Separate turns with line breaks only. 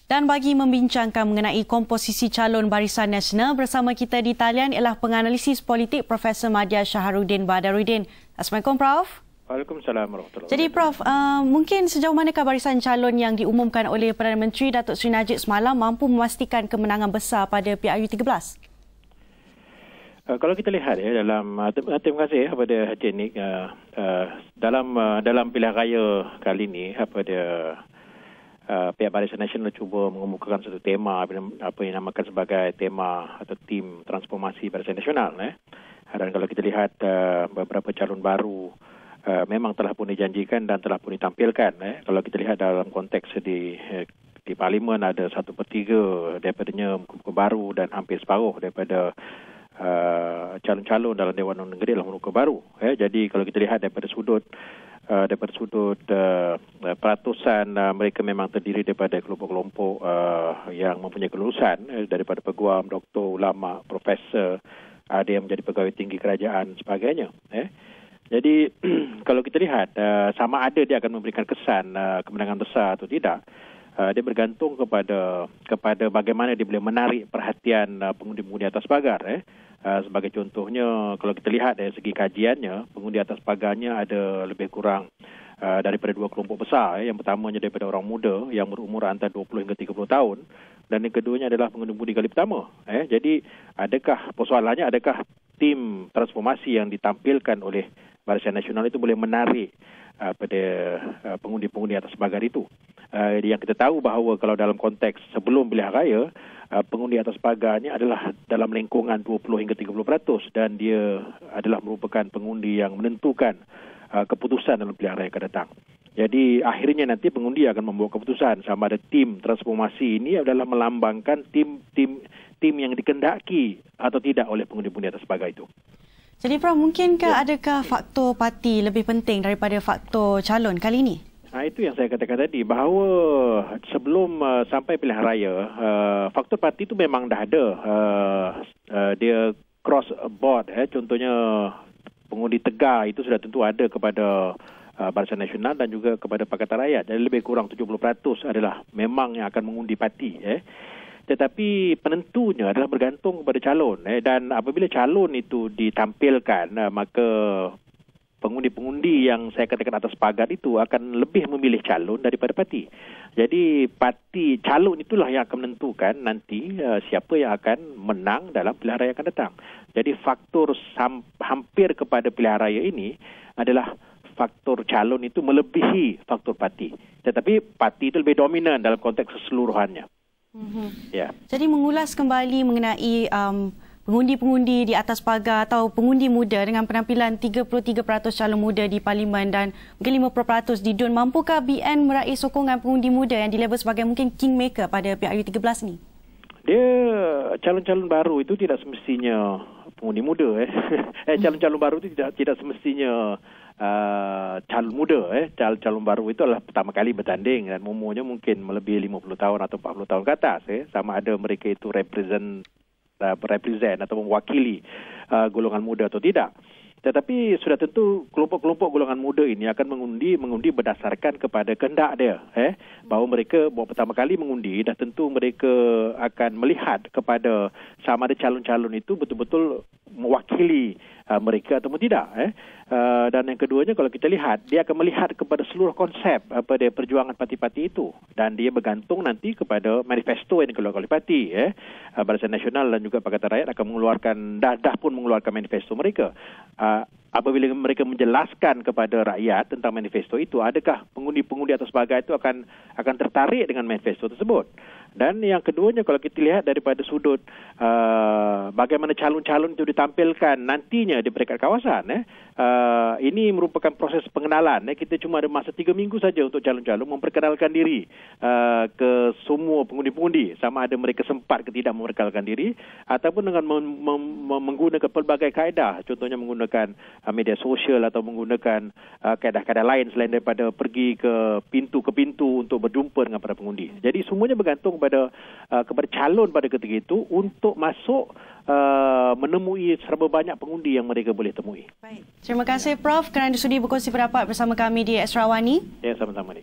Dan bagi membincangkan mengenai komposisi calon Barisan Nasional, bersama kita di talian ialah penganalisis politik Profesor Madya Syahrudin Badarudin. Assalamualaikum Prof.
Waalaikumsalam warahmatullahi wabarakatuh.
Jadi Prof, mungkin sejauh manakah barisan calon yang diumumkan oleh Perdana Menteri Datuk Seri Najib semalam mampu memastikan kemenangan besar pada PRU13?
Kalau kita lihat dalam terima kasih kepada Haji Nik dalam pilihan raya kali ini pada pihak Barisan Nasional cuba mengemukakan satu tema apa yang dinamakan sebagai tema atau tim transformasi Barisan Nasional. Dan kalau kita lihat beberapa calon baru memang telah pun dijanjikan dan telah pun ditampilkan. Kalau kita lihat dalam konteks di Parlimen ada 1/3 daripadanya muka baru dan hampir separuh daripada calon-calon dalam Dewan Undangan Negeri adalah muka baru. Jadi kalau kita lihat daripada sudut peratusan mereka memang terdiri daripada kelompok-kelompok yang mempunyai kelulusan daripada peguam, doktor, ulama, profesor, ada yang menjadi pegawai tinggi kerajaan sebagainya. Jadi kalau kita lihat sama ada dia akan memberikan kesan kemenangan besar atau tidak, dia bergantung kepada bagaimana dia boleh menarik perhatian pengundi-pengundi atas pagar. Sebagai contohnya, kalau kita lihat dari segi kajiannya, pengundi atas pagarnya ada lebih kurang daripada dua kelompok besar. Yang pertamanya daripada orang muda yang berumur antara 20 hingga 30 tahun. Dan yang keduanya adalah pengundi-pengundi kali pertama. Jadi persoalannya adakah tim transformasi yang ditampilkan oleh Barisan Nasional itu boleh menarik pada pengundi-pengundi atas pagar itu. Yang kita tahu bahawa kalau dalam konteks sebelum pilihan raya, pengundi atas pagarnya adalah dalam lingkungan 20 hingga 30% dan dia adalah merupakan pengundi yang menentukan keputusan dalam pilihan raya akan datang. Jadi akhirnya nanti pengundi akan membuat keputusan sama ada tim transformasi ini adalah melambangkan tim yang dikendaki atau tidak oleh pengundi-pengundi atas pagar itu.
Jadi Prof, mungkinkah adakah faktor parti lebih penting daripada faktor calon kali ini?
Itu yang saya katakan tadi, bahawa sebelum sampai pilihan raya, faktor parti itu memang dah ada. Dia cross board. Contohnya pengundi tegar itu sudah tentu ada kepada Barisan Nasional dan juga kepada Pakatan Rakyat. Jadi lebih kurang 70% adalah memang yang akan mengundi parti. Tetapi penentunya adalah bergantung kepada calon. Dan apabila calon itu ditampilkan, maka pengundi-pengundi yang saya katakan atas pagar itu akan lebih memilih calon daripada parti. Jadi parti calon itulah yang akan menentukan nanti siapa yang akan menang dalam pilihan raya akan datang. Jadi faktor hampir kepada pilihan raya ini adalah faktor calon itu melebihi faktor parti. Tetapi parti itu lebih dominan dalam konteks keseluruhannya.
Jadi mengulas kembali mengenai pengundi-pengundi di atas pagar atau pengundi muda dengan penampilan 33% calon muda di Parlimen dan mungkin 50% di DUN, mampukah BN meraih sokongan pengundi muda yang dilabel sebagai mungkin kingmaker pada PRU13 ni?
Dia calon-calon baru itu tidak semestinya pengundi muda. Calon-calon baru itu tidak semestinya calon muda. Calon baru itu adalah pertama kali bertanding dan umurnya mungkin melebihi 50 tahun atau 40 tahun ke atas. Sama ada mereka itu represent atau mewakili golongan muda atau tidak. Tetapi sudah tentu kelompok-kelompok golongan muda ini akan mengundi berdasarkan kepada kehendak dia. Bahawa mereka pertama kali mengundi, dah tentu mereka akan melihat kepada sama ada calon-calon itu betul-betul mewakili mereka atau tidak. Dan yang keduanya kalau kita lihat, dia akan melihat kepada seluruh konsep perjuangan parti-parti itu. Dan dia bergantung nanti kepada manifesto yang dikeluarkan oleh parti. Barisan Nasional dan juga Pakatan Rakyat akan mengeluarkan, dah pun mengeluarkan manifesto mereka. Apabila mereka menjelaskan kepada rakyat tentang manifesto itu, adakah pengundi-pengundi atas pagar itu akan tertarik dengan manifesto tersebut? Dan yang keduanya kalau kita lihat daripada sudut bagaimana calon-calon itu ditampilkan nantinya di peringkat kawasan, ini merupakan proses pengenalan. Kita cuma ada masa 3 minggu saja untuk calon-calon memperkenalkan diri ke semua pengundi-pengundi, sama ada mereka sempat ke tidak memperkenalkan diri ataupun dengan menggunakan pelbagai kaedah, contohnya menggunakan media sosial atau menggunakan kaedah-kaedah lain selain daripada pergi ke pintu untuk berjumpa dengan para pengundi. Jadi semuanya bergantung kepada calon pada ketika itu untuk masuk menemui serba banyak pengundi yang mereka boleh temui.
Baik. Terima kasih Prof kerana sudi berkongsi pendapat bersama kami di Ekstrawani.
Ya, sama-sama.